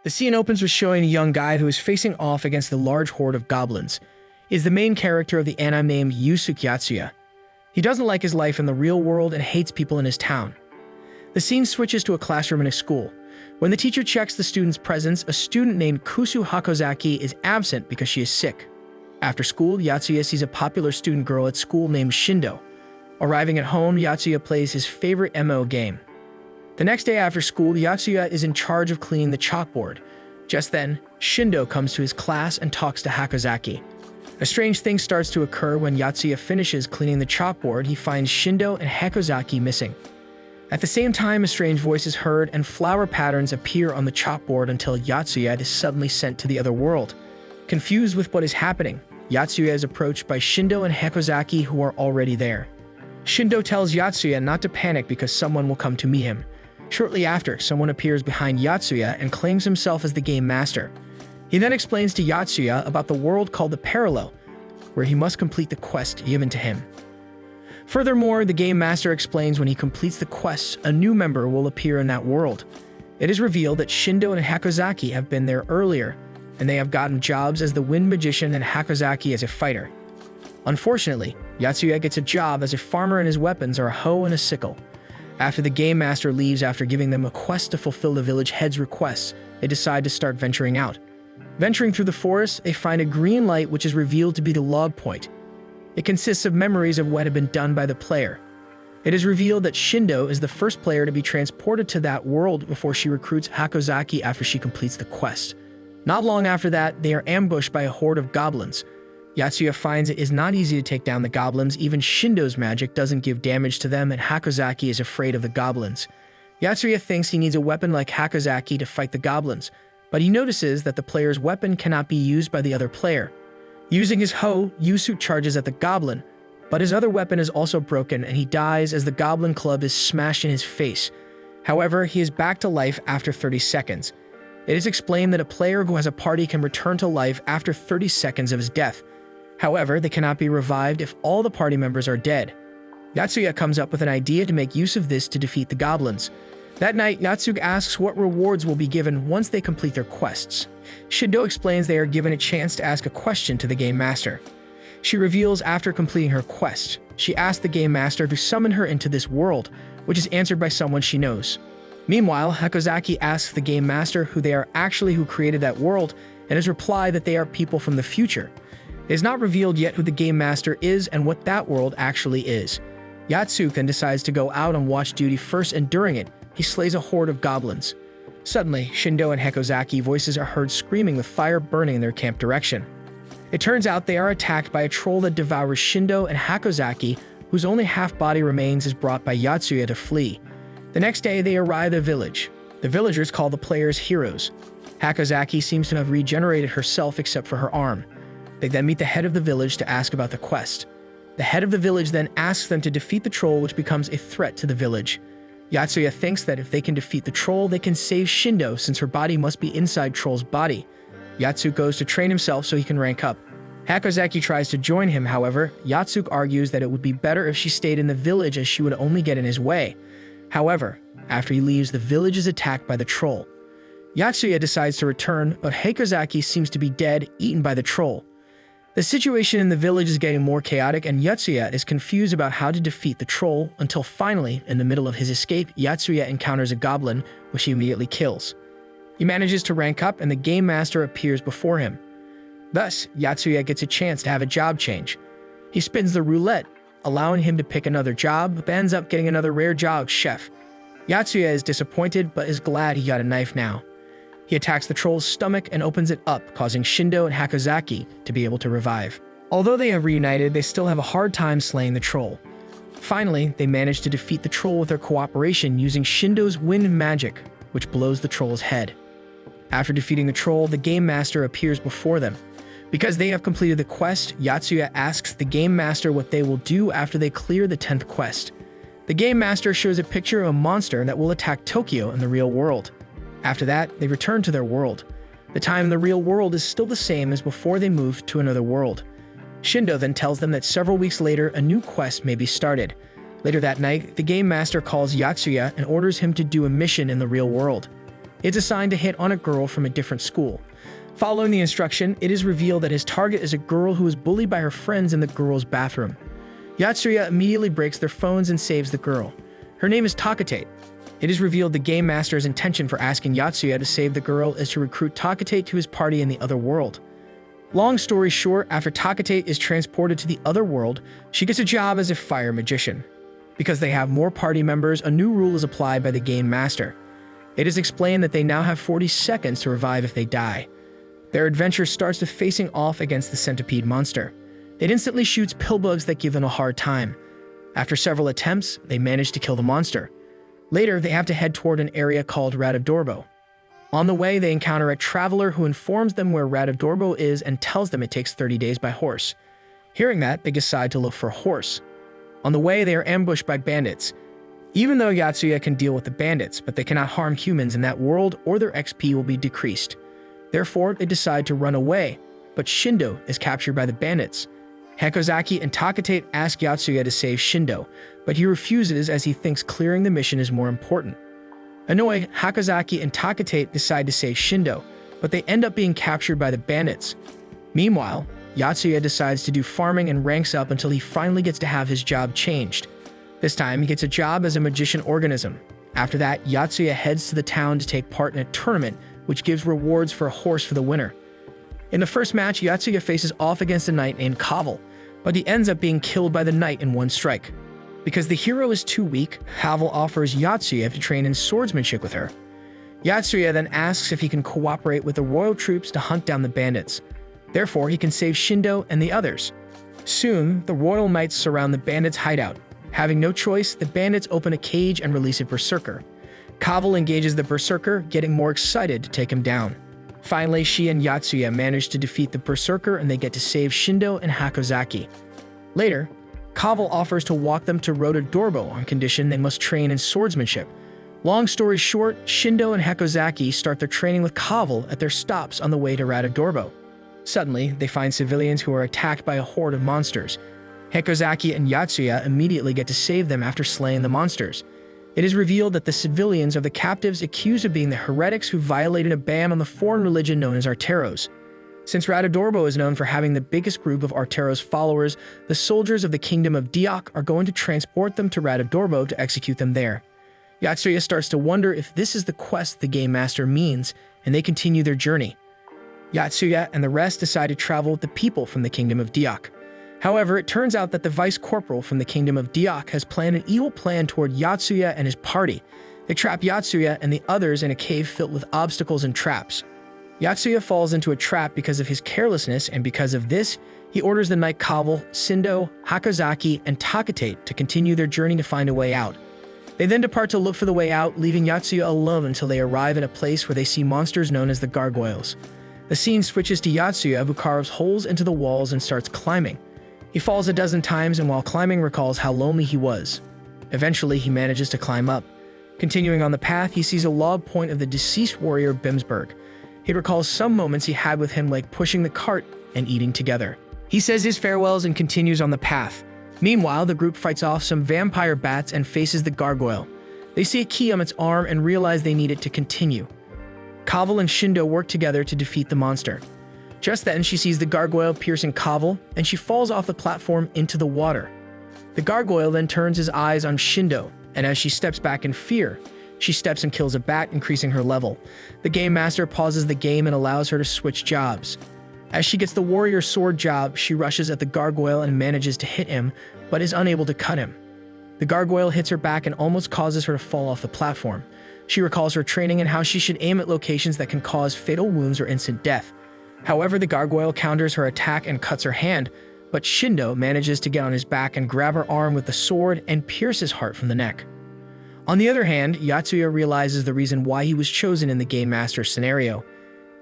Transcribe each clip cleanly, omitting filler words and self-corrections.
The scene opens with showing a young guy who is facing off against a large horde of goblins. He is the main character of the anime named Yatsuya. He doesn't like his life in the real world and hates people in his town. The scene switches to a classroom in a school. When the teacher checks the student's presence, a student named Kusu Hakozaki is absent because she is sick. After school, Yatsuya sees a popular student girl at school named Shindo. Arriving at home, Yatsuya plays his favorite MMO game. The next day after school, Yatsuya is in charge of cleaning the chalkboard. Just then, Shindo comes to his class and talks to Hakozaki. A strange thing starts to occur when Yatsuya finishes cleaning the chalkboard. He finds Shindo and Hakozaki missing. At the same time, a strange voice is heard and flower patterns appear on the chalkboard until Yatsuya is suddenly sent to the other world. Confused with what is happening, Yatsuya is approached by Shindo and Hakozaki, who are already there. Shindo tells Yatsuya not to panic because someone will come to meet him. Shortly after, someone appears behind Yatsuya and claims himself as the game master. He then explains to Yatsuya about the world called the Parallel, where he must complete the quest given to him. Furthermore, the game master explains when he completes the quest, a new member will appear in that world. It is revealed that Shindo and Hakozaki have been there earlier, and they have gotten jobs as the Wind Magician and Hakozaki as a fighter. Unfortunately, Yatsuya gets a job as a farmer and his weapons are a hoe and a sickle. After the game master leaves after giving them a quest to fulfill the village head's requests, they decide to start venturing out. Venturing through the forest, they find a green light which is revealed to be the log point. It consists of memories of what had been done by the player. It is revealed that Shindo is the first player to be transported to that world before she recruits Hakozaki after she completes the quest. Not long after that, they are ambushed by a horde of goblins. Yatsuya finds it is not easy to take down the goblins. Even Shindo's magic doesn't give damage to them, and Hakozaki is afraid of the goblins. Yatsuya thinks he needs a weapon like Hakozaki to fight the goblins, but he notices that the player's weapon cannot be used by the other player. Using his hoe, Yusu charges at the goblin, but his other weapon is also broken and he dies as the goblin club is smashed in his face. However, he is back to life after 30 seconds. It is explained that a player who has a party can return to life after 30 seconds of his death. However, they cannot be revived if all the party members are dead. Yatsuya comes up with an idea to make use of this to defeat the goblins. That night, Yatsuya asks what rewards will be given once they complete their quests. Shindo explains they are given a chance to ask a question to the game master. She reveals after completing her quest, she asked the game master to summon her into this world, which is answered by someone she knows. Meanwhile, Hakozaki asks the game master who they are actually who created that world, and is replied that they are people from the future. It is not revealed yet who the game master is and what that world actually is. Yatsuya then decides to go out on watch duty first, and during it, he slays a horde of goblins. Suddenly, Shindo and Hakozaki voices are heard screaming with fire burning in their camp direction. It turns out they are attacked by a troll that devours Shindo and Hakozaki, whose only half-body remains is brought by Yatsuya to flee. The next day, they arrive at a village. The villagers call the players heroes. Hakozaki seems to have regenerated herself except for her arm. They then meet the head of the village to ask about the quest. The head of the village then asks them to defeat the troll, which becomes a threat to the village. Yatsuya thinks that if they can defeat the troll, they can save Shindo since her body must be inside troll's body. Yatsuya goes to train himself so he can rank up. Hakozaki tries to join him, however, Yatsuya argues that it would be better if she stayed in the village as she would only get in his way. However, after he leaves, the village is attacked by the troll. Yatsuya decides to return, but Hakozaki seems to be dead, eaten by the troll. The situation in the village is getting more chaotic, and Yatsuya is confused about how to defeat the troll until finally, in the middle of his escape, Yatsuya encounters a goblin, which he immediately kills. He manages to rank up and the game master appears before him. Thus, Yatsuya gets a chance to have a job change. He spins the roulette, allowing him to pick another job, but ends up getting another rare job, chef. Yatsuya is disappointed but is glad he got a knife now. He attacks the troll's stomach and opens it up, causing Shindo and Hakozaki to be able to revive. Although they have reunited, they still have a hard time slaying the troll. Finally, they manage to defeat the troll with their cooperation using Shindo's wind magic, which blows the troll's head. After defeating the troll, the game master appears before them. Because they have completed the quest, Yatsuya asks the game master what they will do after they clear the 10th quest. The game master shows a picture of a monster that will attack Tokyo in the real world. After that, they return to their world. The time in the real world is still the same as before they moved to another world. Shindo then tells them that several weeks later, a new quest may be started. Later that night, the game master calls Yatsuya and orders him to do a mission in the real world. It's assigned to hit on a girl from a different school. Following the instruction, it is revealed that his target is a girl who was bullied by her friends in the girls' bathroom. Yatsuya immediately breaks their phones and saves the girl. Her name is Takate. It is revealed the Game Master's intention for asking Yatsuya to save the girl is to recruit Takate to his party in the other world. Long story short, after Takate is transported to the other world, she gets a job as a fire magician. Because they have more party members, a new rule is applied by the Game Master. It is explained that they now have 40 seconds to revive if they die. Their adventure starts with facing off against the centipede monster. It instantly shoots pillbugs that give them a hard time. After several attempts, they manage to kill the monster. Later, they have to head toward an area called Radodorbo. On the way, they encounter a traveler who informs them where Radodorbo is and tells them it takes 30 days by horse. Hearing that, they decide to look for a horse. On the way, they are ambushed by bandits. Even though Yatsuya can deal with the bandits, but they cannot harm humans in that world or their XP will be decreased. Therefore, they decide to run away, but Shindo is captured by the bandits. Hakozaki and Takate ask Yatsuya to save Shindo, but he refuses as he thinks clearing the mission is more important. Annoyed, Hakozaki and Takate decide to save Shindo, but they end up being captured by the bandits. Meanwhile, Yatsuya decides to do farming and ranks up until he finally gets to have his job changed. This time, he gets a job as a magician organism. After that, Yatsuya heads to the town to take part in a tournament, which gives rewards for a horse for the winner. In the first match, Yatsuya faces off against a knight named Kaval, but he ends up being killed by the knight in one strike. Because the hero is too weak, Kaval offers Yatsuya to train in swordsmanship with her. Yatsuya then asks if he can cooperate with the royal troops to hunt down the bandits. Therefore, he can save Shindo and the others. Soon, the royal knights surround the bandits' hideout. Having no choice, the bandits open a cage and release a berserker. Kaval engages the berserker, getting more excited to take him down. Finally, she and Yatsuya manage to defeat the berserker and they get to save Shindo and Hakozaki. Later, Kaval offers to walk them to Radodorbo on condition they must train in swordsmanship. Long story short, Shindo and Hakozaki start their training with Kaval at their stops on the way to Radodorbo. Suddenly, they find civilians who are attacked by a horde of monsters. Hakozaki and Yatsuya immediately get to save them after slaying the monsters. It is revealed that the civilians are the captives accused of being the heretics who violated a ban on the foreign religion known as Arteros. Since Radodorbo is known for having the biggest group of Arteros followers, the soldiers of the kingdom of Diok are going to transport them to Radodorbo to execute them there. Yatsuya starts to wonder if this is the quest the Game Master means, and they continue their journey. Yatsuya and the rest decide to travel with the people from the kingdom of Diok. However, it turns out that the vice corporal from the kingdom of Diok has planned an evil plan toward Yatsuya and his party. They trap Yatsuya and the others in a cave filled with obstacles and traps. Yatsuya falls into a trap because of his carelessness, and because of this, he orders the knight Kaval, Shindo, Hakozaki, and Takate to continue their journey to find a way out. They then depart to look for the way out, leaving Yatsuya alone until they arrive at a place where they see monsters known as the gargoyles. The scene switches to Yatsuya, who carves holes into the walls and starts climbing. He falls a dozen times and while climbing recalls how lonely he was. Eventually, he manages to climb up. Continuing on the path, he sees a log point of the deceased warrior Bimsberg. He recalls some moments he had with him, like pushing the cart and eating together. He says his farewells and continues on the path. Meanwhile, the group fights off some vampire bats and faces the gargoyle. They see a key on its arm and realize they need it to continue. Kaval and Shindo work together to defeat the monster. Just then, she sees the gargoyle piercing Kaval, and she falls off the platform into the water. The gargoyle then turns his eyes on Shindo, and as she steps back in fear, she steps and kills a bat, increasing her level. The Game Master pauses the game and allows her to switch jobs. As she gets the warrior sword job, she rushes at the gargoyle and manages to hit him, but is unable to cut him. The gargoyle hits her back and almost causes her to fall off the platform. She recalls her training and how she should aim at locations that can cause fatal wounds or instant death. However, the gargoyle counters her attack and cuts her hand, but Shindo manages to get on his back and grab her arm with the sword and pierce his heart from the neck. On the other hand, Yatsuya realizes the reason why he was chosen in the Game Master scenario.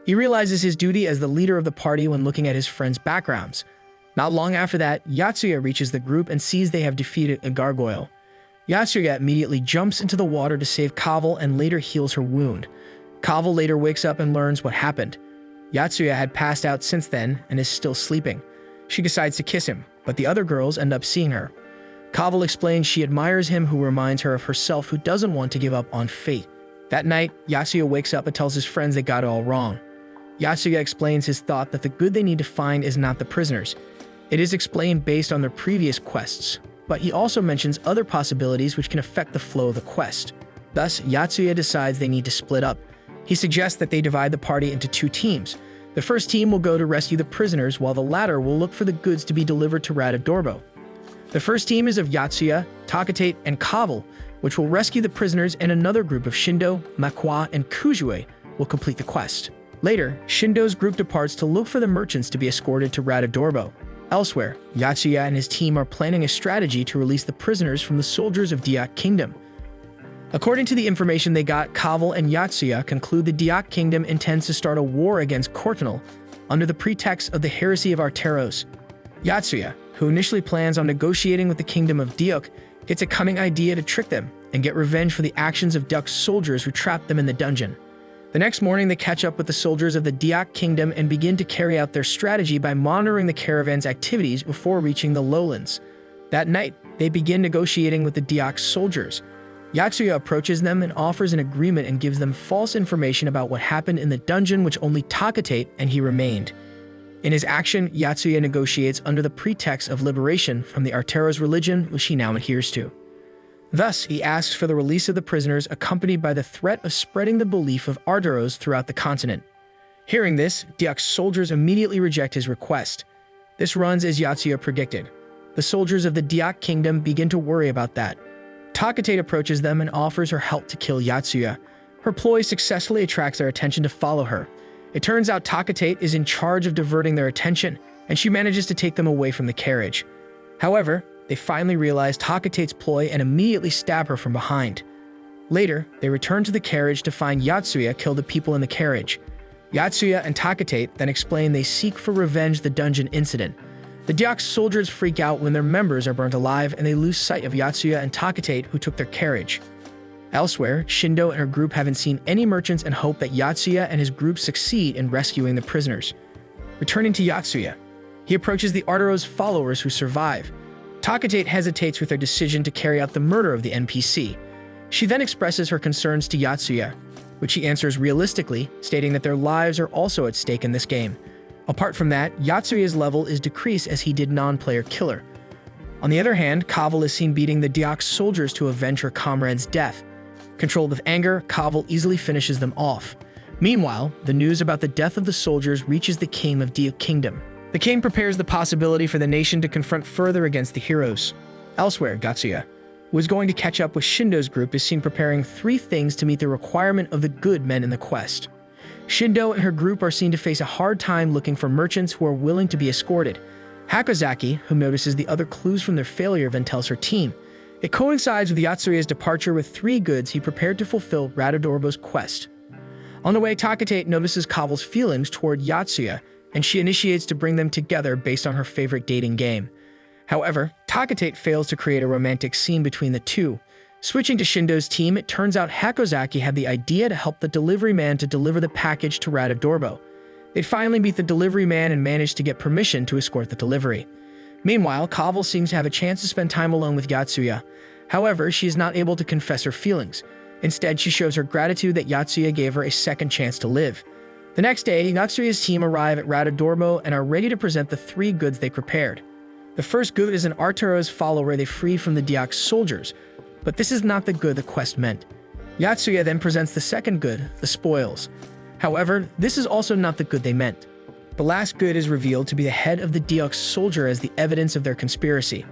He realizes his duty as the leader of the party when looking at his friends' backgrounds. Not long after that, Yatsuya reaches the group and sees they have defeated a gargoyle. Yatsuya immediately jumps into the water to save Kaval and later heals her wound. Kaval later wakes up and learns what happened. Yatsuya had passed out since then and is still sleeping. She decides to kiss him, but the other girls end up seeing her. Kaval explains she admires him, who reminds her of herself, who doesn't want to give up on fate. That night, Yatsuya wakes up and tells his friends they got it all wrong. Yatsuya explains his thought that the good they need to find is not the prisoners. It is explained based on their previous quests, but he also mentions other possibilities which can affect the flow of the quest. Thus, Yatsuya decides they need to split up. He suggests that they divide the party into two teams. The first team will go to rescue the prisoners, while the latter will look for the goods to be delivered to Radadorbo. The first team is of Yatsuya, Takatate, and Kaval, which will rescue the prisoners, and another group of Shindo, Makwa, and Kujue will complete the quest. Later, Shindo's group departs to look for the merchants to be escorted to Radadorbo. Elsewhere, Yatsuya and his team are planning a strategy to release the prisoners from the soldiers of Diak Kingdom. According to the information they got, Kaval and Yatsuya conclude the Diak Kingdom intends to start a war against Kortanal under the pretext of the heresy of Arteros. Yatsuya, who initially plans on negotiating with the kingdom of Diok, gets a cunning idea to trick them and get revenge for the actions of Diok's soldiers who trapped them in the dungeon. The next morning, they catch up with the soldiers of the Diak Kingdom and begin to carry out their strategy by monitoring the caravan's activities before reaching the lowlands. That night, they begin negotiating with the Diak soldiers. Yatsuya approaches them and offers an agreement and gives them false information about what happened in the dungeon, which only Takatate and he remained. In his action, Yatsuya negotiates under the pretext of liberation from the Arteros religion, which he now adheres to. Thus, he asks for the release of the prisoners, accompanied by the threat of spreading the belief of Arteros throughout the continent. Hearing this, Diak's soldiers immediately reject his request. This runs as Yatsuya predicted. The soldiers of the Diak Kingdom begin to worry about that. Takatate approaches them and offers her help to kill Yatsuya. Her ploy successfully attracts their attention to follow her. It turns out Takatate is in charge of diverting their attention, and she manages to take them away from the carriage. However, they finally realize Takatate's ploy and immediately stab her from behind. Later, they return to the carriage to find Yatsuya kill the people in the carriage. Yatsuya and Takatate then explain they seek for revenge the dungeon incident. The Diak soldiers freak out when their members are burnt alive, and they lose sight of Yatsuya and Takatate, who took their carriage. Elsewhere, Shindo and her group haven't seen any merchants and hope that Yatsuya and his group succeed in rescuing the prisoners. Returning to Yatsuya, he approaches the Arteros followers who survive. Takatate hesitates with their decision to carry out the murder of the NPC. She then expresses her concerns to Yatsuya, which he answers realistically, stating that their lives are also at stake in this game. Apart from that, Yatsuya's level is decreased as he did non-player killer. On the other hand, Kaval is seen beating the Diak soldiers to avenge her comrade's death. Controlled with anger, Kaval easily finishes them off. Meanwhile, the news about the death of the soldiers reaches the king of Diak Kingdom. The king prepares the possibility for the nation to confront further against the heroes. Elsewhere, Yatsuya, who is going to catch up with Shindo's group, is seen preparing 3 things to meet the requirement of the good men in the quest. Shindo and her group are seen to face a hard time looking for merchants who are willing to be escorted. Hakozaki, who notices the other clues from their failure, then tells her team. It coincides with Yatsuya's departure with 3 goods he prepared to fulfill Radadorbo's quest. On the way, Takatate notices Kaval's feelings toward Yatsuya, and she initiates to bring them together based on her favorite dating game. However, Takatate fails to create a romantic scene between the two. Switching to Shindo's team, it turns out Hakozaki had the idea to help the delivery man to deliver the package to Radadorbo. They finally meet the delivery man and manage to get permission to escort the delivery. Meanwhile, Kaval seems to have a chance to spend time alone with Yatsuya. However, she is not able to confess her feelings. Instead, she shows her gratitude that Yatsuya gave her a second chance to live. The next day, Yatsuya's team arrive at Radadorbo and are ready to present the 3 goods they prepared. The first good is an Arteros follower they free from the Diak soldiers, but this is not the good the quest meant. Yatsuya then presents the second good, the spoils. However, this is also not the good they meant. The last good is revealed to be the head of the Diak soldier as the evidence of their conspiracy.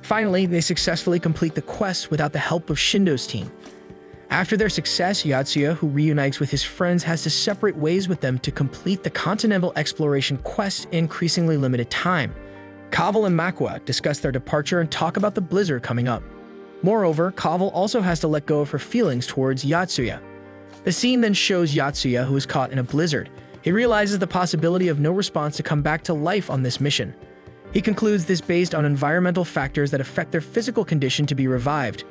Finally, they successfully complete the quest without the help of Shindo's team. After their success, Yatsuya, who reunites with his friends, has to separate ways with them to complete the continental exploration quest in increasingly limited time. Kaval and Makwa discuss their departure and talk about the blizzard coming up. Moreover, Kaval also has to let go of her feelings towards Yatsuya. The scene then shows Yatsuya, who is caught in a blizzard. He realizes the possibility of no response to come back to life on this mission. He concludes this based on environmental factors that affect their physical condition to be revived.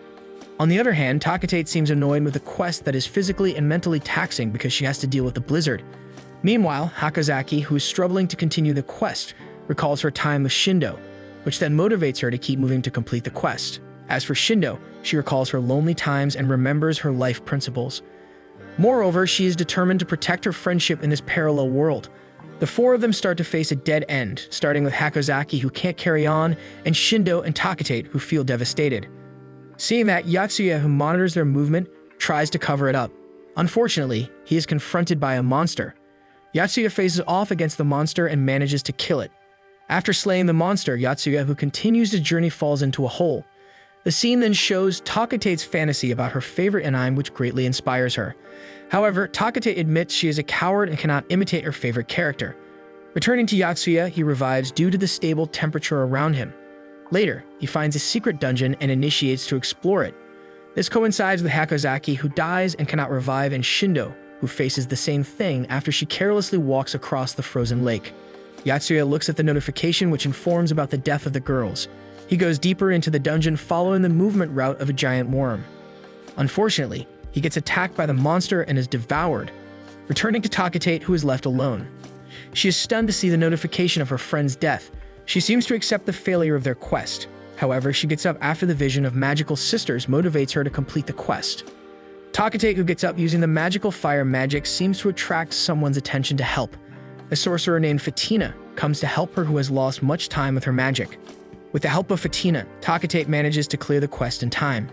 On the other hand, Takatate seems annoyed with a quest that is physically and mentally taxing because she has to deal with the blizzard. Meanwhile, Hakozaki, who is struggling to continue the quest, recalls her time with Shindo, which then motivates her to keep moving to complete the quest. As for Shindo, she recalls her lonely times and remembers her life principles. Moreover, she is determined to protect her friendship in this parallel world. The four of them start to face a dead end, starting with Hakozaki, who can't carry on, and Shindo and Takatate, who feel devastated. Seeing that, Yatsuya, who monitors their movement, tries to cover it up. Unfortunately, he is confronted by a monster. Yatsuya faces off against the monster and manages to kill it. After slaying the monster, Yatsuya, who continues his journey, falls into a hole. The scene then shows Takatate's fantasy about her favorite anime, which greatly inspires her. However, Takatate admits she is a coward and cannot imitate her favorite character. Returning to Yatsuya, he revives due to the stable temperature around him. Later, he finds a secret dungeon and initiates to explore it. This coincides with Hakozaki, who dies and cannot revive, and Shindo, who faces the same thing after she carelessly walks across the frozen lake. Yatsuya looks at the notification, which informs about the death of the girls. He goes deeper into the dungeon, following the movement route of a giant worm. Unfortunately, he gets attacked by the monster and is devoured, returning to Takatate, who is left alone. She is stunned to see the notification of her friend's death. She seems to accept the failure of their quest. However, she gets up after the vision of magical sisters motivates her to complete the quest. Takatate, who gets up using the magical fire magic, seems to attract someone's attention to help. A sorcerer named Fatina comes to help her, who has lost much time with her magic. With the help of Fatina, Takatate manages to clear the quest in time.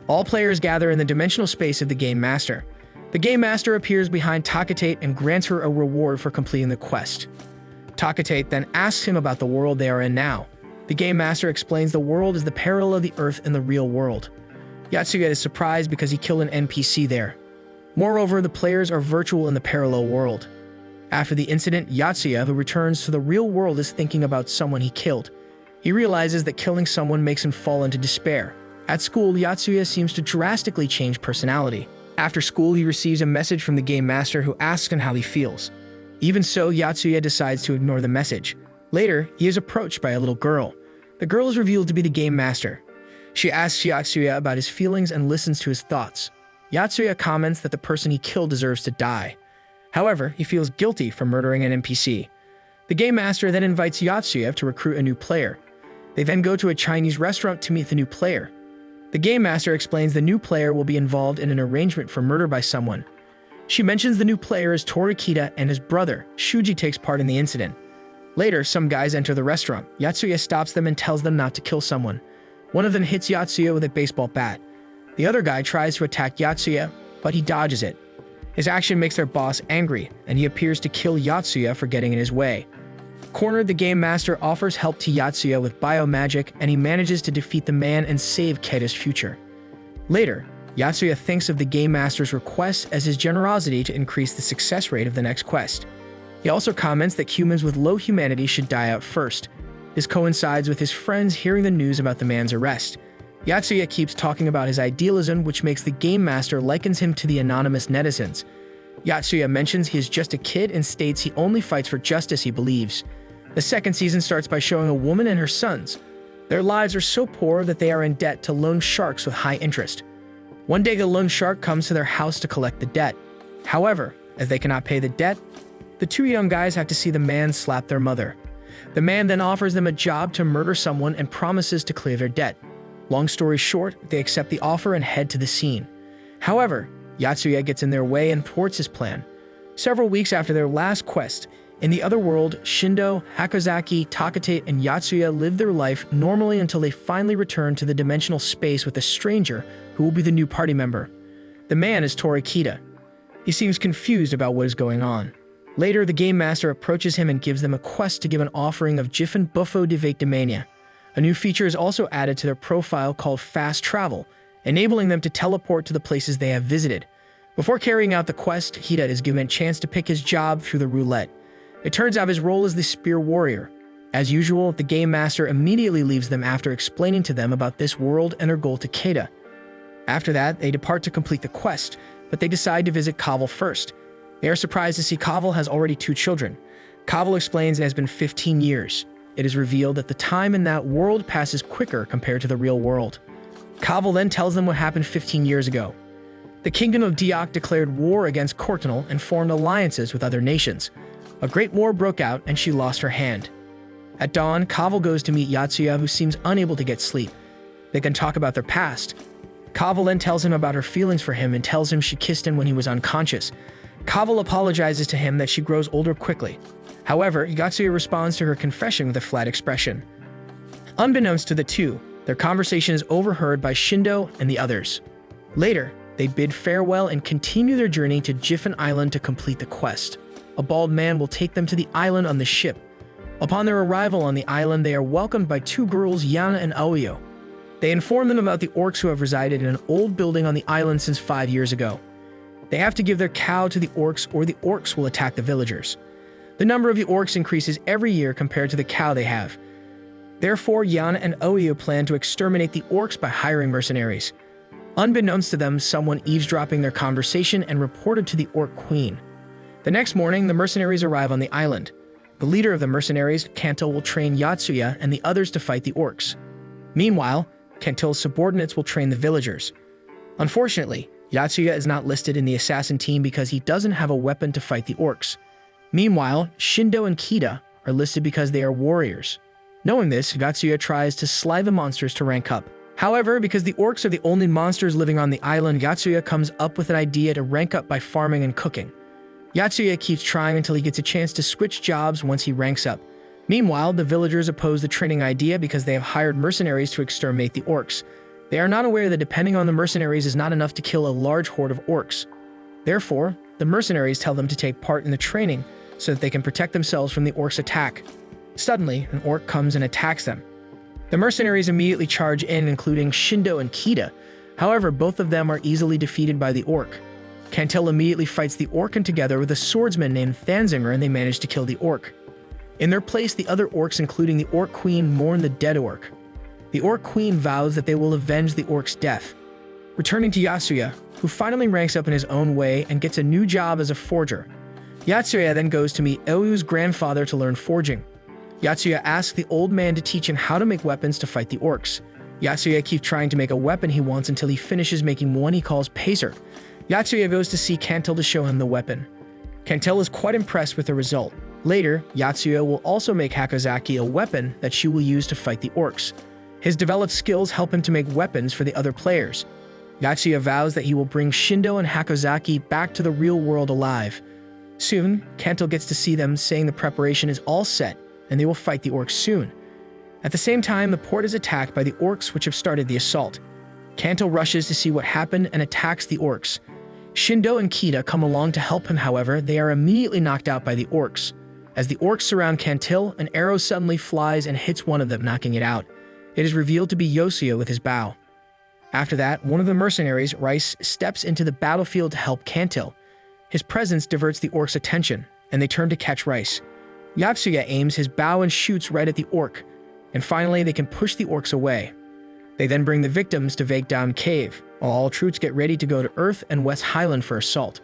All players gather in the dimensional space of the Game Master. The Game Master appears behind Takatate and grants her a reward for completing the quest. Takatate then asks him about the world they are in now. The Game Master explains the world is the parallel of the Earth in the real world. Yatsuya is surprised because he killed an NPC there. Moreover, the players are virtual in the parallel world. After the incident, Yatsuya, who returns to the real world, is thinking about someone he killed. He realizes that killing someone makes him fall into despair. At school, Yatsuya seems to drastically change personality. After school, he receives a message from the Game Master, who asks him how he feels. Even so, Yatsuya decides to ignore the message. Later, he is approached by a little girl. The girl is revealed to be the Game Master. She asks Yatsuya about his feelings and listens to his thoughts. Yatsuya comments that the person he killed deserves to die. However, he feels guilty for murdering an NPC. The Game Master then invites Yatsuya to recruit a new player. They then go to a Chinese restaurant to meet the new player. The Game Master explains the new player will be involved in an arrangement for murder by someone. She mentions the new player is Torikita, and his brother, Shuji, takes part in the incident. Later, some guys enter the restaurant. Yatsuya stops them and tells them not to kill someone. One of them hits Yatsuya with a baseball bat. The other guy tries to attack Yatsuya, but he dodges it. His action makes their boss angry, and he appears to kill Yatsuya for getting in his way. Cornered, the Game Master offers help to Yatsuya with biomagic, and he manages to defeat the man and save Keita's future. Later, Yatsuya thinks of the Game Master's request as his generosity to increase the success rate of the next quest. He also comments that humans with low humanity should die out first. This coincides with his friends hearing the news about the man's arrest. Yatsuya keeps talking about his idealism, which makes the Game Master likens him to the anonymous netizens. Yatsuya mentions he is just a kid and states he only fights for justice he believes. The second season starts by showing a woman and her sons. Their lives are so poor that they are in debt to loan sharks with high interest. One day, the loan shark comes to their house to collect the debt. However, as they cannot pay the debt, the two young guys have to see the man slap their mother. The man then offers them a job to murder someone and promises to clear their debt. Long story short, they accept the offer and head to the scene. However, Yatsuya gets in their way and thwarts his plan. Several weeks after their last quest, in the other world, Shindo, Hakozaki, Takatate, and Yatsuya live their life normally until they finally return to the dimensional space with a stranger who will be the new party member. The man is Torikita. He seems confused about what is going on. Later, the Game Master approaches him and gives them a quest to give an offering of Jiffen Buffo de Victimania. A new feature is also added to their profile called Fast Travel, enabling them to teleport to the places they have visited. Before carrying out the quest, Hida is given a chance to pick his job through the roulette. It turns out his role is the Spear Warrior. As usual, the Game Master immediately leaves them after explaining to them about this world and their goal to Keita. After that, they depart to complete the quest, but they decide to visit Kaval first. They are surprised to see Kaval has already 2 children. Kaval explains it has been 15 years. It is revealed that the time in that world passes quicker compared to the real world. Kaval then tells them what happened 15 years ago. The Kingdom of Diok declared war against Kortanel and formed alliances with other nations. A great war broke out and she lost her hand. At dawn, Kaval goes to meet Yatsuya, who seems unable to get sleep. They can talk about their past. Kaval then tells him about her feelings for him and tells him she kissed him when he was unconscious. Kaval apologizes to him that she grows older quickly. However, Yatsuya responds to her confession with a flat expression. Unbeknownst to the two, their conversation is overheard by Shindo and the others. Later, they bid farewell and continue their journey to Jiffen Island to complete the quest. A bald man will take them to the island on the ship. Upon their arrival on the island, they are welcomed by two girls, Yana and Aoyo. They inform them about the orcs who have resided in an old building on the island since 5 years ago. They have to give their cow to the orcs or the orcs will attack the villagers. The number of the orcs increases every year compared to the cow they have. Therefore, Yana and Aoyo plan to exterminate the orcs by hiring mercenaries. Unbeknownst to them, someone eavesdropping their conversation and reported to the orc queen. The next morning, the mercenaries arrive on the island. The leader of the mercenaries, Kantil, will train Yatsuya and the others to fight the orcs. Meanwhile, Kantil's subordinates will train the villagers. Unfortunately, Yatsuya is not listed in the assassin team because he doesn't have a weapon to fight the orcs. Meanwhile, Shindo and Kita are listed because they are warriors. Knowing this, Yatsuya tries to slay the monsters to rank up. However, because the orcs are the only monsters living on the island, Yatsuya comes up with an idea to rank up by farming and cooking. Yatsuya keeps trying until he gets a chance to switch jobs once he ranks up. Meanwhile, the villagers oppose the training idea because they have hired mercenaries to exterminate the orcs. They are not aware that depending on the mercenaries is not enough to kill a large horde of orcs. Therefore, the mercenaries tell them to take part in the training so that they can protect themselves from the orcs' attack. Suddenly, an orc comes and attacks them. The mercenaries immediately charge in, including Shindo and Kita. However, both of them are easily defeated by the orc. Kantil immediately fights the orc, and together with a swordsman named Thanzinger, and they manage to kill the orc. In their place, the other orcs, including the orc queen, mourn the dead orc. The orc queen vows that they will avenge the orc's death. Returning to Yatsuya, who finally ranks up in his own way and gets a new job as a forger. Yatsuya then goes to meet Oyu's grandfather to learn forging. Yatsuya asks the old man to teach him how to make weapons to fight the orcs. Yatsuya keeps trying to make a weapon he wants until he finishes making one he calls Pacer. Yatsuya goes to see Kantil to show him the weapon. Kantil is quite impressed with the result. Later, Yatsuya will also make Hakozaki a weapon that she will use to fight the orcs. His developed skills help him to make weapons for the other players. Yatsuya vows that he will bring Shindo and Hakozaki back to the real world alive. Soon, Kantil gets to see them, saying the preparation is all set, and they will fight the orcs soon. At the same time, the port is attacked by the orcs which have started the assault. Kantil rushes to see what happened and attacks the orcs. Shindo and Kita come along to help him, however, they are immediately knocked out by the orcs. As the orcs surround Kantil, an arrow suddenly flies and hits one of them, knocking it out. It is revealed to be Yasuo with his bow. After that, one of the mercenaries, Rice, steps into the battlefield to help Kantil. His presence diverts the orcs' attention, and they turn to catch Rice. Yatsuya aims his bow and shoots right at the orc, and finally they can push the orcs away. They then bring the victims to Vakedam Cave, while all troops get ready to go to Earth and West Highland for assault.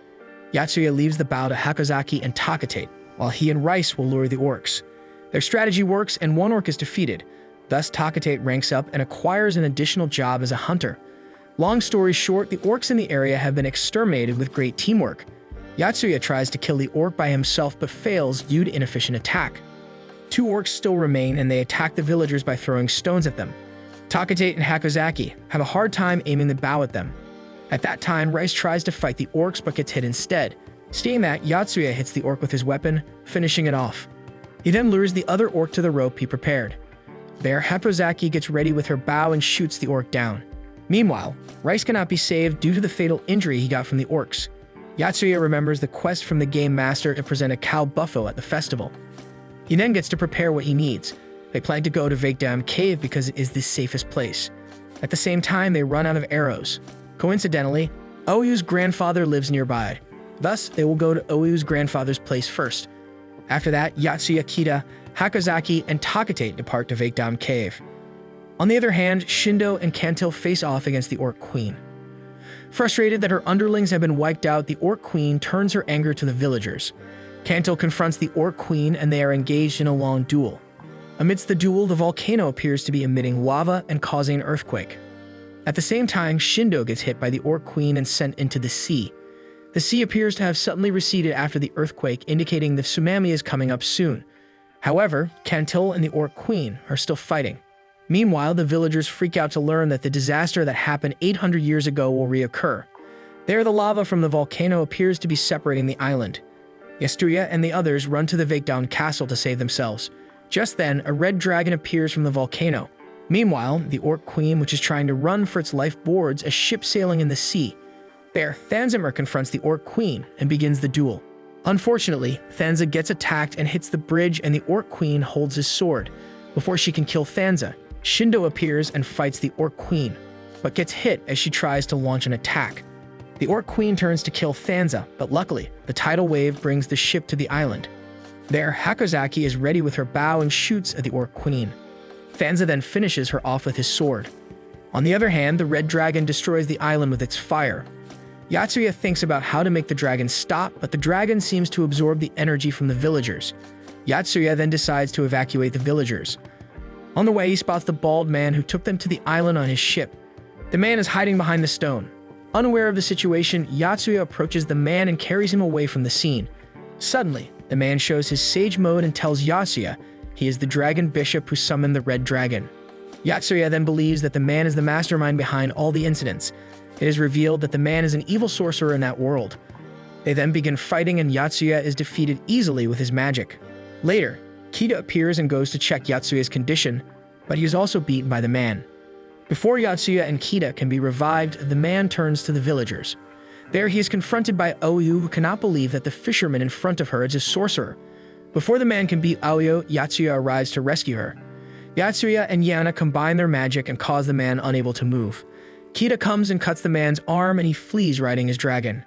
Yatsuya leaves the bow to Hakozaki and Takatate, while he and Rice will lure the orcs. Their strategy works and one orc is defeated. Thus, Takatate ranks up and acquires an additional job as a hunter. Long story short, the orcs in the area have been exterminated with great teamwork. Yatsuya tries to kill the orc by himself but fails due to inefficient attack. Two orcs still remain and they attack the villagers by throwing stones at them. Takatate and Hakozaki have a hard time aiming the bow at them. At that time, Rice tries to fight the orcs but gets hit instead. Seeing that, Yatsuya hits the orc with his weapon, finishing it off. He then lures the other orc to the rope he prepared. There, Hakozaki gets ready with her bow and shoots the orc down. Meanwhile, Rice cannot be saved due to the fatal injury he got from the orcs. Yatsuya remembers the quest from the game master to present a cow buffo at the festival. He then gets to prepare what he needs. They plan to go to Vakedam Cave because it is the safest place. At the same time, they run out of arrows. Coincidentally, Oyu's grandfather lives nearby. Thus, they will go to Oyu's grandfather's place first. After that, Yatsuya, Kita, Hakozaki, and Takatate depart to Vakedam Cave. On the other hand, Shindo and Kantil face off against the Orc Queen. Frustrated that her underlings have been wiped out, the Orc Queen turns her anger to the villagers. Kantil confronts the Orc Queen and they are engaged in a long duel. Amidst the duel, the volcano appears to be emitting lava and causing an earthquake. At the same time, Shindo gets hit by the Orc Queen and sent into the sea. The sea appears to have suddenly receded after the earthquake, indicating the tsunami is coming up soon. However, Kantil and the Orc Queen are still fighting. Meanwhile, the villagers freak out to learn that the disaster that happened 800 years ago will reoccur. There, the lava from the volcano appears to be separating the island. Yastuya and the others run to the Vakedown castle to save themselves. Just then, a red dragon appears from the volcano. Meanwhile, the Orc Queen, which is trying to run for its life, boards a ship sailing in the sea. There, Thanzimmer confronts the Orc Queen and begins the duel. Unfortunately, Thanza gets attacked and hits the bridge, and the Orc Queen holds his sword. Before she can kill Thanza, Shindo appears and fights the Orc Queen, but gets hit as she tries to launch an attack. The Orc Queen turns to kill Thanza, but luckily, the tidal wave brings the ship to the island. There, Hakozaki is ready with her bow and shoots at the Orc Queen. Thanza then finishes her off with his sword. On the other hand, the red dragon destroys the island with its fire. Yatsuya thinks about how to make the dragon stop, but the dragon seems to absorb the energy from the villagers. Yatsuya then decides to evacuate the villagers. On the way, he spots the bald man who took them to the island on his ship. The man is hiding behind the stone. Unaware of the situation, Yatsuya approaches the man and carries him away from the scene. Suddenly, the man shows his sage mode and tells Yatsuya he is the dragon bishop who summoned the red dragon. Yatsuya then believes that the man is the mastermind behind all the incidents. It is revealed that the man is an evil sorcerer in that world. They then begin fighting, and Yatsuya is defeated easily with his magic. Later, Kita appears and goes to check Yatsuya's condition, but he is also beaten by the man. Before Yatsuya and Kita can be revived, the man turns to the villagers. There, he is confronted by Aoyu, who cannot believe that the fisherman in front of her is a sorcerer. Before the man can beat Aoyu, Yatsuya arrives to rescue her. Yatsuya and Yana combine their magic and cause the man unable to move. Kita comes and cuts the man's arm, and he flees riding his dragon.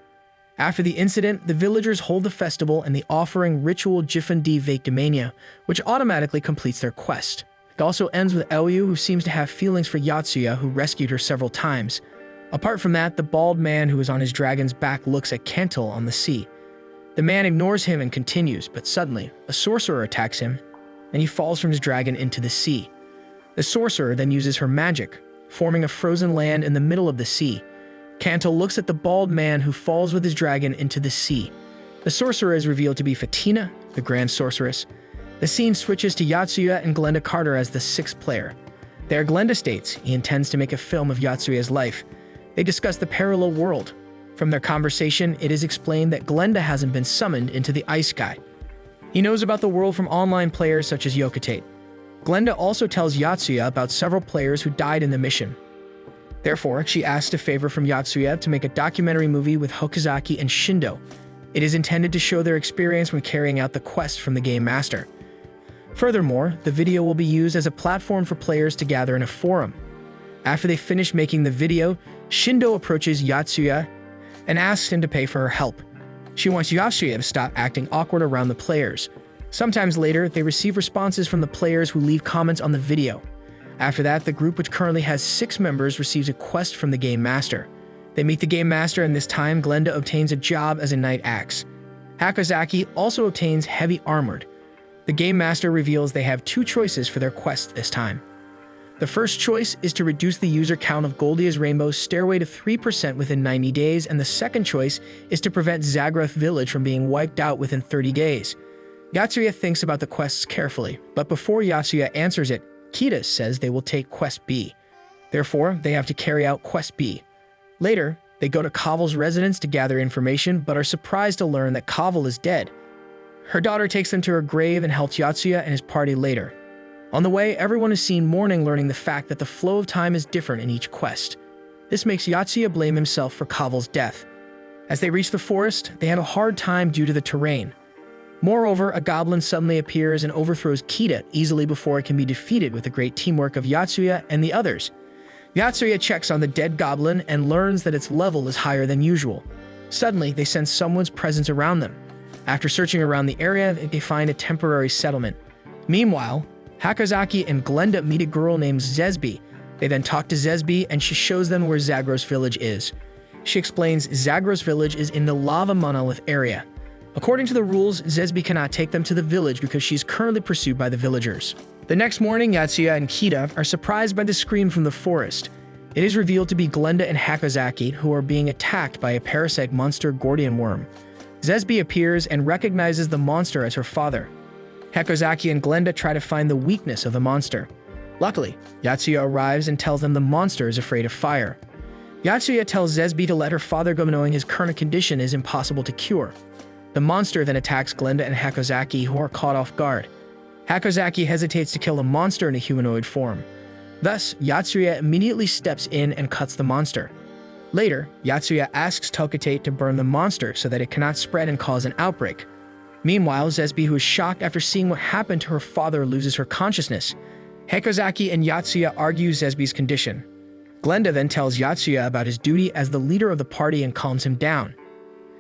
After the incident, the villagers hold the festival and the offering ritual Jiffen di Vakemania, which automatically completes their quest. It also ends with Aoyu, who seems to have feelings for Yatsuya, who rescued her several times. Apart from that, the bald man who is on his dragon's back looks at Kentil on the sea. The man ignores him and continues, but suddenly, a sorcerer attacks him, and he falls from his dragon into the sea. The sorcerer then uses her magic, forming a frozen land in the middle of the sea. Kentil looks at the bald man who falls with his dragon into the sea. The sorcerer is revealed to be Fatina, the Grand Sorceress. The scene switches to Yatsuya and Glenda Carter as the sixth player. There, Glenda states he intends to make a film of Yatsuya's life. They discuss the parallel world. From their conversation, it is explained that Glenda hasn't been summoned into the Ice Sky. He knows about the world from online players such as Yokotate. Glenda also tells Yatsuya about several players who died in the mission. Therefore, she asks a favor from Yatsuya to make a documentary movie with Hokozaki and Shindo. It is intended to show their experience when carrying out the quest from the Game Master. Furthermore, the video will be used as a platform for players to gather in a forum. After they finish making the video, Shindo approaches Yatsuya and asks him to pay for her help. She wants Yatsuya to stop acting awkward around the players. Sometimes later, they receive responses from the players who leave comments on the video. After that, the group, which currently has 6 members, receives a quest from the Game Master. They meet the Game Master, and this time, Glenda obtains a job as a Knight Axe. Hakozaki also obtains Heavy Armored. The Game Master reveals they have 2 choices for their quest this time. The first choice is to reduce the user count of Goldia's Rainbow's Stairway to 3% within 90 days, and the second choice is to prevent Zagroth Village from being wiped out within 30 days. Yatsuya thinks about the quests carefully, but before Yatsuya answers it, Kita says they will take Quest B. Therefore, they have to carry out Quest B. Later, they go to Kaval's residence to gather information, but are surprised to learn that Kaval is dead. Her daughter takes them to her grave and helps Yatsuya and his party later. On the way, everyone is seen mourning, learning the fact that the flow of time is different in each quest. This makes Yatsuya blame himself for Kaval's death. As they reach the forest, they have a hard time due to the terrain. Moreover, a goblin suddenly appears and overthrows Kita easily before it can be defeated with the great teamwork of Yatsuya and the others. Yatsuya checks on the dead goblin and learns that its level is higher than usual. Suddenly, they sense someone's presence around them. After searching around the area, they find a temporary settlement. Meanwhile, Hakozaki and Glenda meet a girl named Zesby. They then talk to Zesby, and she shows them where Zagros Village is. She explains Zagros Village is in the lava monolith area. According to the rules, Zesby cannot take them to the village because she's currently pursued by the villagers. The next morning, Yatsuya and Kita are surprised by the scream from the forest. It is revealed to be Glenda and Hakozaki, who are being attacked by a parasite monster Gordian worm. Zesby appears and recognizes the monster as her father. Hakozaki and Glenda try to find the weakness of the monster. Luckily, Yatsuya arrives and tells them the monster is afraid of fire. Yatsuya tells Zesby to let her father go, knowing his current condition is impossible to cure. The monster then attacks Glenda and Hakozaki, who are caught off guard. Hakozaki hesitates to kill the monster in a humanoid form. Thus, Yatsuya immediately steps in and cuts the monster. Later, Yatsuya asks Tokitate to burn the monster so that it cannot spread and cause an outbreak. Meanwhile, Zesby, who is shocked after seeing what happened to her father, loses her consciousness. Hakozaki and Yatsuya argue Zesby's condition. Glenda then tells Yatsuya about his duty as the leader of the party and calms him down.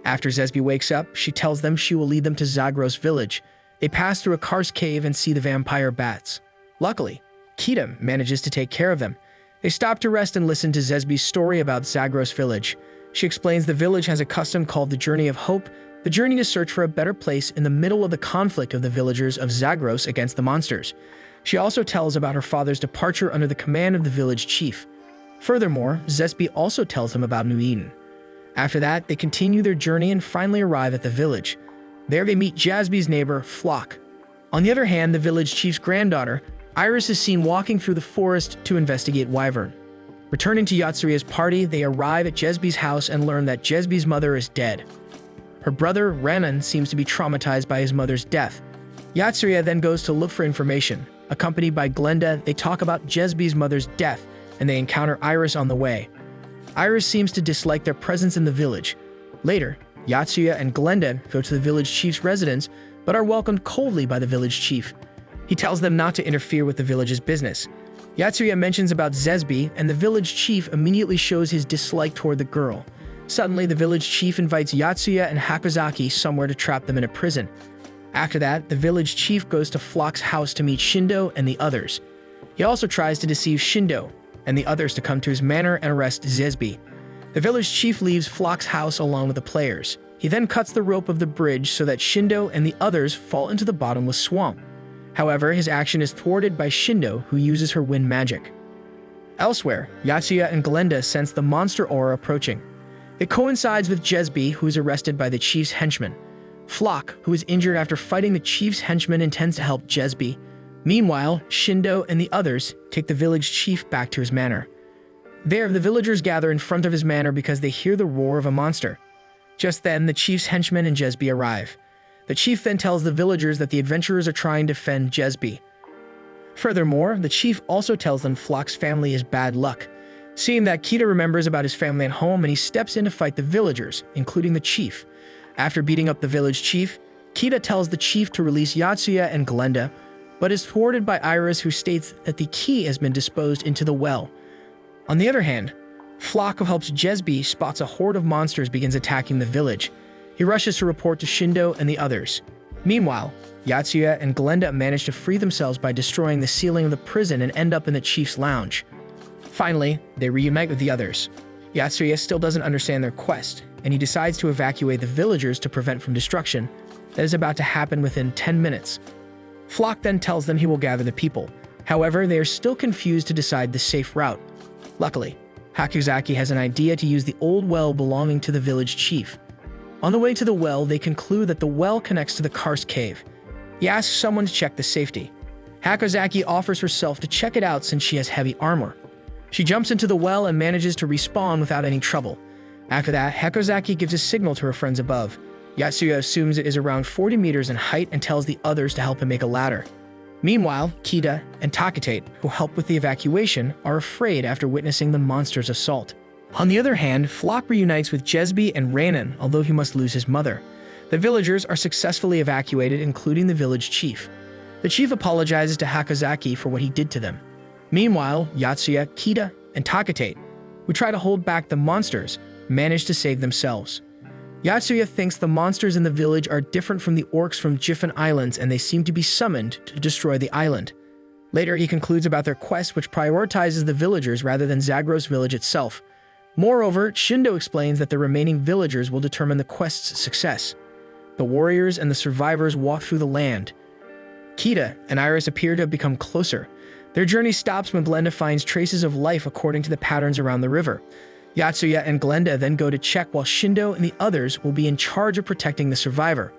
After Zesby wakes up, she tells them she will lead them to Zagros village. They pass through a karst cave and see the vampire bats. Luckily, Kita manages to take care of them. They stop to rest and listen to Zesby's story about Zagros village. She explains the village has a custom called the Journey of Hope, the journey to search for a better place in the middle of the conflict of the villagers of Zagros against the monsters. She also tells about her father's departure under the command of the village chief. Furthermore, Zesby also tells them about New Eden. After that, they continue their journey and finally arrive at the village. There they meet Jasby's neighbor, Flock. On the other hand, the village chief's granddaughter, Iris, is seen walking through the forest to investigate Wyvern. Returning to Yatsuya's party, they arrive at Jasby's house and learn that Jasby's mother is dead. Her brother, Ranan, seems to be traumatized by his mother's death. Yatsuya then goes to look for information. Accompanied by Glenda, they talk about Jasby's mother's death, and they encounter Iris on the way. Iris seems to dislike their presence in the village. Later, Yatsuya and Glenda go to the village chief's residence, but are welcomed coldly by the village chief. He tells them not to interfere with the village's business. Yatsuya mentions about Zesby, and the village chief immediately shows his dislike toward the girl. Suddenly, the village chief invites Yatsuya and Hakozaki somewhere to trap them in a prison. After that, the village chief goes to Flock's house to meet Shindo and the others. He also tries to deceive Shindo and the others to come to his manor and arrest Zesby. The village chief leaves Flock's house along with the players. He then cuts the rope of the bridge so that Shindo and the others fall into the bottomless swamp. However, his action is thwarted by Shindo, who uses her wind magic. Elsewhere, Yatsuya and Glenda sense the monster aura approaching. It coincides with Zesby, who is arrested by the chief's henchmen. Flock, who is injured after fighting the chief's henchmen, intends to help Zesby. Meanwhile, Shindo and the others take the village chief back to his manor. There, the villagers gather in front of his manor because they hear the roar of a monster. Just then, the chief's henchmen and Zesby arrive. The chief then tells the villagers that the adventurers are trying to defend Zesby. Furthermore, the chief also tells them Flock's family is bad luck. Seeing that, Kita remembers about his family at home and he steps in to fight the villagers, including the chief. After beating up the village chief, Kita tells the chief to release Yatsuya and Glenda, but is thwarted by Iris, who states that the key has been disposed into the well. On the other hand, Flock, who helps Zesby, spots a horde of monsters begins attacking the village. He rushes to report to Shindo and the others. Meanwhile, Yatsuya and Glenda manage to free themselves by destroying the ceiling of the prison and end up in the chief's lounge. Finally, they reunite with the others. Yatsuya still doesn't understand their quest, and he decides to evacuate the villagers to prevent from destruction that is about to happen within 10 minutes. Flock then tells them he will gather the people. However, they are still confused to decide the safe route. Luckily, Hakozaki has an idea to use the old well belonging to the village chief. On the way to the well, they conclude that the well connects to the karst cave. He asks someone to check the safety. Hakozaki offers herself to check it out since she has heavy armor. She jumps into the well and manages to respawn without any trouble. After that, Hakozaki gives a signal to her friends above. Yatsuya assumes it is around 40 meters in height and tells the others to help him make a ladder. Meanwhile, Kita and Tokitate, who help with the evacuation, are afraid after witnessing the monster's assault. On the other hand, Flock reunites with Zesby and Ranan, although he must lose his mother. The villagers are successfully evacuated, including the village chief. The chief apologizes to Hakozaki for what he did to them. Meanwhile, Yatsuya, Kita, and Tokitate, who try to hold back the monsters, manage to save themselves. Yatsuya thinks the monsters in the village are different from the orcs from Jiffin Islands and they seem to be summoned to destroy the island. Later, he concludes about their quest, which prioritizes the villagers rather than Zagros village itself. Moreover, Shindo explains that the remaining villagers will determine the quest's success. The warriors and the survivors walk through the land. Kita and Iris appear to have become closer. Their journey stops when Glenda finds traces of life according to the patterns around the river. Yatsuya and Glenda then go to check while Shindo and the others will be in charge of protecting the survivor.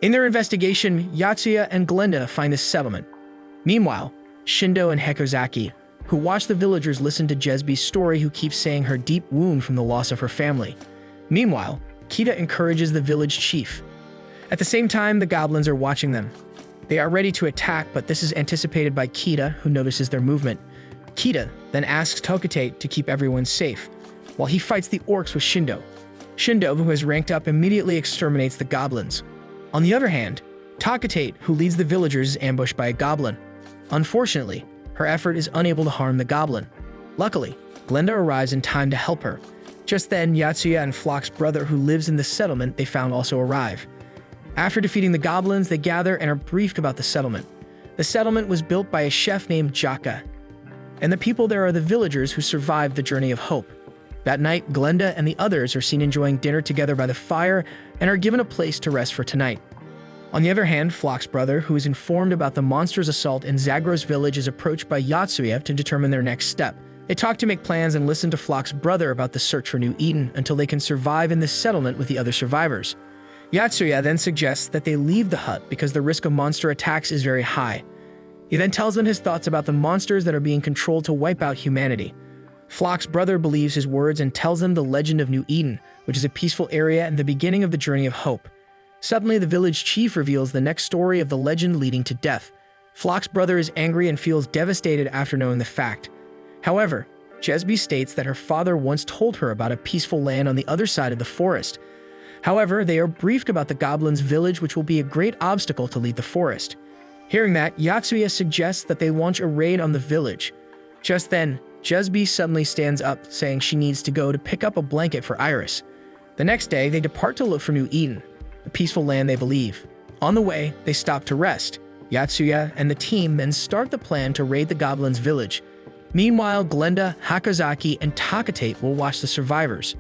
In their investigation, Yatsuya and Glenda find a settlement. Meanwhile, Shindo and Hekozaki, who watch the villagers listen to Jesby's story, who keeps saying her deep wound from the loss of her family. Meanwhile, Kita encourages the village chief. At the same time, the goblins are watching them. They are ready to attack, but this is anticipated by Kita, who notices their movement. Kita then asks Tokatate to keep everyone safe, while he fights the orcs with Shindo. Shindo, who has ranked up, immediately exterminates the goblins. On the other hand, Tokatate, who leads the villagers, is ambushed by a goblin. Unfortunately, her effort is unable to harm the goblin. Luckily, Glenda arrives in time to help her. Just then, Yatsuya and Flock's brother, who lives in the settlement they found, also arrive. After defeating the goblins, they gather and are briefed about the settlement. The settlement was built by a chef named Jaka, and the people there are the villagers who survived the journey of hope. That night, Glenda and the others are seen enjoying dinner together by the fire and are given a place to rest for tonight. On the other hand, Flock's brother, who is informed about the monster's assault in Zagros village, is approached by Yatsuya to determine their next step. They talk to make plans and listen to Flock's brother about the search for New Eden until they can survive in this settlement with the other survivors. Yatsuya then suggests that they leave the hut because the risk of monster attacks is very high. He then tells them his thoughts about the monsters that are being controlled to wipe out humanity. Flock's brother believes his words and tells them the legend of New Eden, which is a peaceful area and the beginning of the journey of hope. Suddenly, the village chief reveals the next story of the legend leading to death. Flock's brother is angry and feels devastated after knowing the fact. However, Jesby states that her father once told her about a peaceful land on the other side of the forest. However, they are briefed about the goblins' village, which will be a great obstacle to leave the forest. Hearing that, Yatsuya suggests that they launch a raid on the village. Just then, Jesby suddenly stands up, saying she needs to go to pick up a blanket for Iris. The next day, they depart to look for New Eden, a peaceful land they believe. On the way, they stop to rest. Yatsuya and the team then start the plan to raid the goblins' village. Meanwhile, Glenda, Hakozaki, and Tokatate will watch the survivors.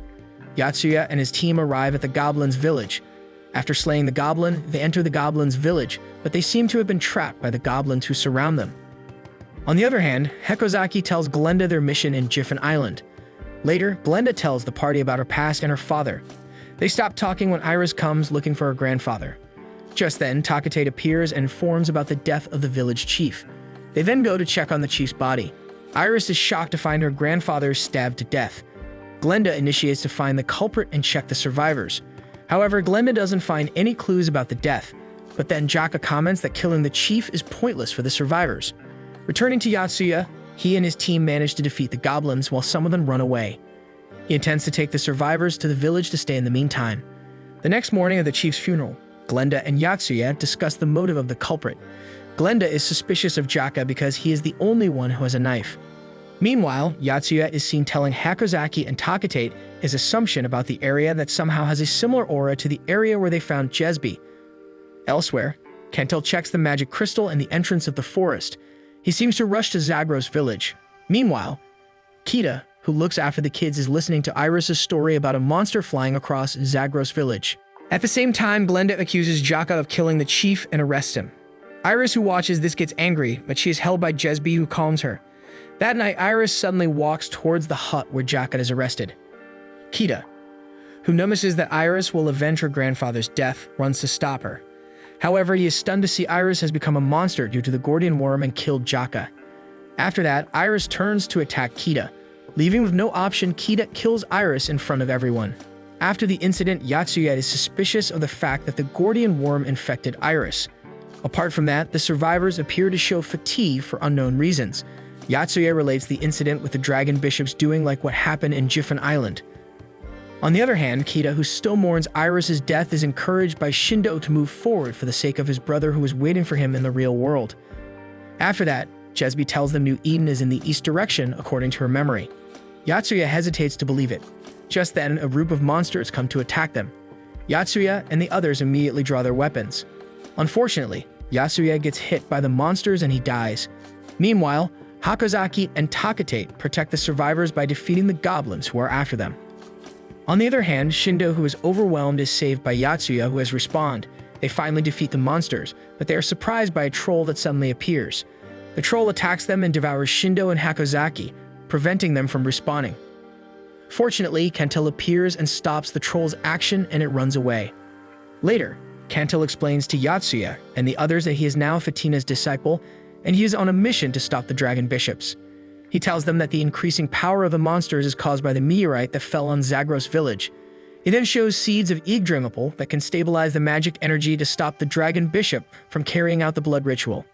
Yatsuya and his team arrive at the goblins' village. After slaying the goblin, they enter the goblins' village, but they seem to have been trapped by the goblins who surround them. On the other hand, Hekozaki tells Glenda their mission in Jiffin Island. Later, Glenda tells the party about her past and her father. They stop talking when Iris comes looking for her grandfather. Just then, Tokatate appears and informs about the death of the village chief. They then go to check on the chief's body. Iris is shocked to find her grandfather stabbed to death. Glenda initiates to find the culprit and check the survivors. However, Glenda doesn't find any clues about the death, but then Jaka comments that killing the chief is pointless for the survivors. Returning to Yatsuya, he and his team manage to defeat the goblins while some of them run away. He intends to take the survivors to the village to stay in the meantime. The next morning of the chief's funeral, Glenda and Yatsuya discuss the motive of the culprit. Glenda is suspicious of Jaka because he is the only one who has a knife. Meanwhile, Yatsuya is seen telling Hakozaki and Tokatate his assumption about the area that somehow has a similar aura to the area where they found Jesby. Elsewhere, Kentel checks the magic crystal in the entrance of the forest. He seems to rush to Zagros village. Meanwhile, Kita, who looks after the kids, is listening to Iris' story about a monster flying across Zagros village. At the same time, Glenda accuses Jaka of killing the chief and arrests him. Iris, who watches this, gets angry, but she is held by Jesby, who calms her. That night, Iris suddenly walks towards the hut where Jaka is arrested. Kita, who notices that Iris will avenge her grandfather's death, runs to stop her. However, he is stunned to see Iris has become a monster due to the Gordian worm and killed Jaka. After that, Iris turns to attack Kita. Leaving with no option, Kita kills Iris in front of everyone. After the incident, Yatsuya is suspicious of the fact that the Gordian worm infected Iris. Apart from that, the survivors appear to show fatigue for unknown reasons. Yatsuya relates the incident with the dragon bishops doing like what happened in Jiffin Island. On the other hand, Kita, who still mourns Iris' death, is encouraged by Shindo to move forward for the sake of his brother who is waiting for him in the real world. After that, Jesby tells them New Eden is in the east direction according to her memory. Yatsuya hesitates to believe it. Just then, a group of monsters come to attack them. Yatsuya and the others immediately draw their weapons. Unfortunately, Yatsuya gets hit by the monsters and he dies. Meanwhile, Hakozaki and Tokatate protect the survivors by defeating the goblins who are after them. On the other hand, Shindo, who is overwhelmed, is saved by Yatsuya, who has respawned. They finally defeat the monsters, but they are surprised by a troll that suddenly appears. The troll attacks them and devours Shindo and Hakozaki, preventing them from respawning. Fortunately, Kentel appears and stops the troll's action and it runs away. Later, Kentel explains to Yatsuya and the others that he is now Fatina's disciple and he is on a mission to stop the dragon bishops. He tells them that the increasing power of the monsters is caused by the meteorite that fell on Zagros village. He then shows seeds of Yggdrasil that can stabilize the magic energy to stop the dragon bishop from carrying out the blood ritual.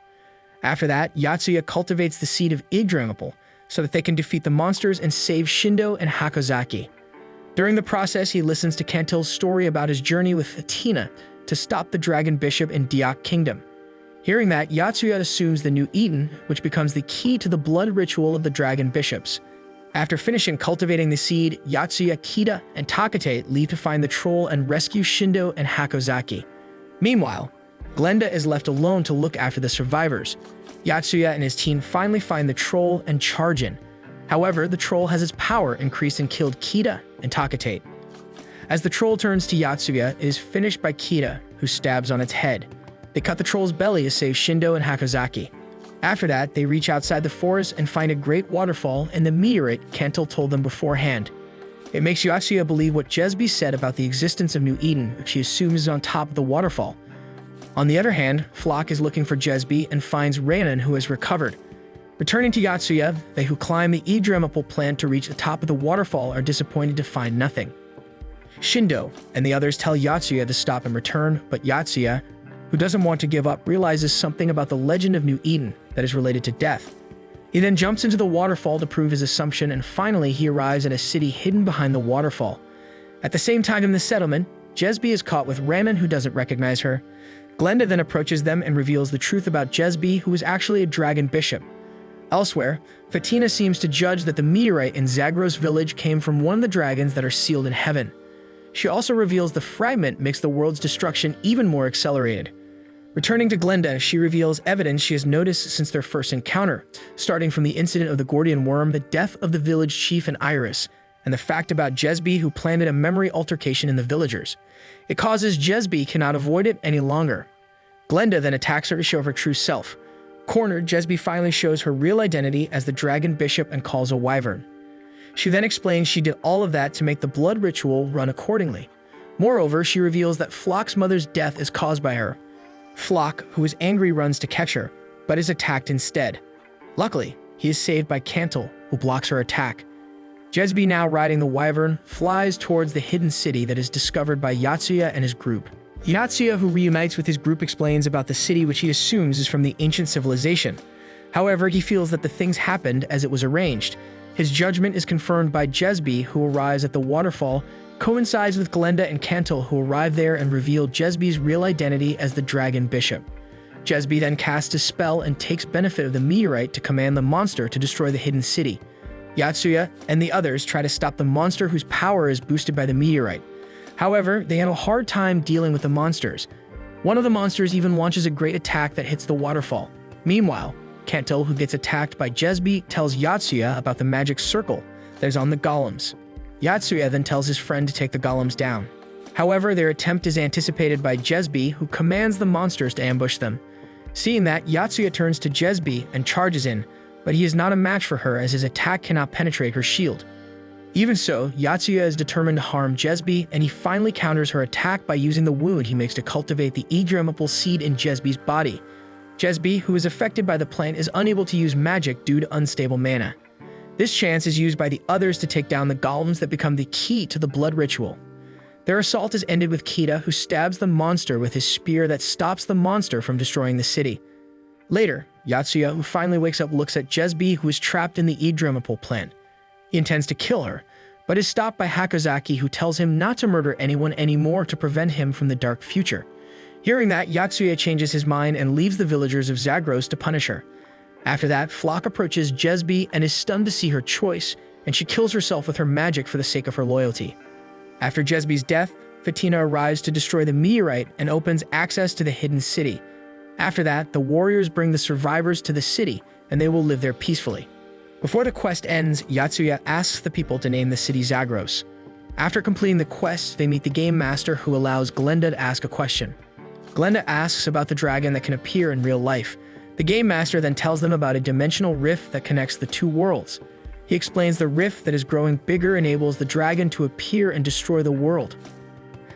After that, Yatsuya cultivates the seed of Yggdrasil so that they can defeat the monsters and save Shindo and Hakozaki. During the process, he listens to Cantil's story about his journey with Fatina to stop the dragon bishop in Diak Kingdom. Hearing that, Yatsuya assumes the new Eden, which becomes the key to the blood ritual of the dragon bishops. After finishing cultivating the seed, Yatsuya, Kita, and Takate leave to find the troll and rescue Shindo and Hakozaki. Meanwhile, Glenda is left alone to look after the survivors. Yatsuya and his team finally find the troll and charge in. However, the troll has its power increased and killed Kita and Takate. As the troll turns to Yatsuya, it is finished by Kita, who stabs on its head. They cut the troll's belly to save Shindo and Hakozaki. After that, they reach outside the forest and find a great waterfall and the meteorite Cantil told them beforehand. It makes Yatsuya believe what Jesby said about the existence of New Eden, which he assumes is on top of the waterfall. On the other hand, Flock is looking for Jesby and finds Rainan, who has recovered. Returning to Yatsuya, they who climb the Yggdrasil plant to reach the top of the waterfall are disappointed to find nothing. Shindo and the others tell Yatsuya to stop and return, but Yatsuya, who doesn't want to give up, realizes something about the legend of New Eden that is related to death. He then jumps into the waterfall to prove his assumption, and finally he arrives at a city hidden behind the waterfall. At the same time in the settlement, Jesby is caught with Rainan, who doesn't recognize her. Glenda then approaches them and reveals the truth about Jesby, who is actually a dragon bishop. Elsewhere, Fatina seems to judge that the meteorite in Zagros village came from one of the dragons that are sealed in heaven. She also reveals the fragment makes the world's destruction even more accelerated. Returning to Glenda, she reveals evidence she has noticed since their first encounter, starting from the incident of the Gordian worm, the death of the village chief and Iris, and the fact about Jesby, who planted a memory altercation in the villagers. It causes Jesby cannot avoid it any longer. Glenda then attacks her to show her true self. Cornered, Jesby finally shows her real identity as the dragon bishop and calls a wyvern. She then explains she did all of that to make the blood ritual run accordingly. Moreover, she reveals that Flock's mother's death is caused by her. Flock, who is angry, runs to catch her, but is attacked instead. Luckily, he is saved by Cantil, who blocks her attack. Jesby, now riding the wyvern, flies towards the hidden city that is discovered by Yatsuya and his group. Yatsuya, who reunites with his group, explains about the city which he assumes is from the ancient civilization. However, he feels that the things happened as it was arranged. His judgment is confirmed by Jesby, who arrives at the waterfall, coincides with Glenda and Cantil, who arrive there and reveal Jesby's real identity as the dragon bishop. Jesby then casts a spell and takes benefit of the meteorite to command the monster to destroy the hidden city. Yatsuya and the others try to stop the monster whose power is boosted by the meteorite. However, they have a hard time dealing with the monsters. One of the monsters even launches a great attack that hits the waterfall. Meanwhile, Cantil, who gets attacked by Jesby, tells Yatsuya about the magic circle that is on the golems. Yatsuya then tells his friend to take the golems down. However, their attempt is anticipated by Jesby, who commands the monsters to ambush them. Seeing that, Yatsuya turns to Jesby and charges in, but he is not a match for her as his attack cannot penetrate her shield. Even so, Yatsuya is determined to harm Jesby, and he finally counters her attack by using the wound he makes to cultivate the Yggdrasil seed in Jesby's body. Jesby, who is affected by the plant, is unable to use magic due to unstable mana. This chance is used by the others to take down the golems that become the key to the blood ritual. Their assault is ended with Kita, who stabs the monster with his spear that stops the monster from destroying the city. Later, Yatsuya, who finally wakes up, looks at Jesby, who is trapped in the Yggdrasil plant. He intends to kill her, but is stopped by Hakozaki, who tells him not to murder anyone anymore to prevent him from the dark future. Hearing that, Yatsuya changes his mind and leaves the villagers of Zagros to punish her. After that, Flock approaches Jesby and is stunned to see her choice, and she kills herself with her magic for the sake of her loyalty. After Jesby's death, Fatina arrives to destroy the meteorite and opens access to the hidden city. After that, the warriors bring the survivors to the city, and they will live there peacefully. Before the quest ends, Yatsuya asks the people to name the city Zagros. After completing the quest, they meet the game master, who allows Glenda to ask a question. Glenda asks about the dragon that can appear in real life. The game master then tells them about a dimensional rift that connects the two worlds. He explains the rift that is growing bigger enables the dragon to appear and destroy the world.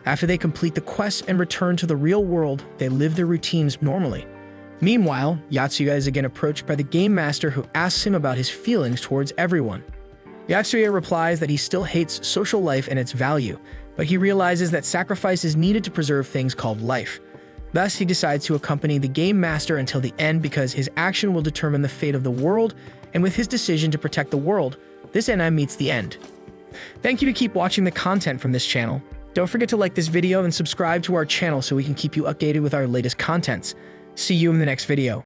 After they complete the quest and return to the real world, they live their routines normally. Meanwhile, Yatsuya is again approached by the game master who asks him about his feelings towards everyone. Yatsuya replies that he still hates social life and its value, but he realizes that sacrifice is needed to preserve things called life. Thus, he decides to accompany the game master until the end because his action will determine the fate of the world, and with his decision to protect the world, this anime meets the end. Thank you to keep watching the content from this channel. Don't forget to like this video and subscribe to our channel so we can keep you updated with our latest contents. See you in the next video.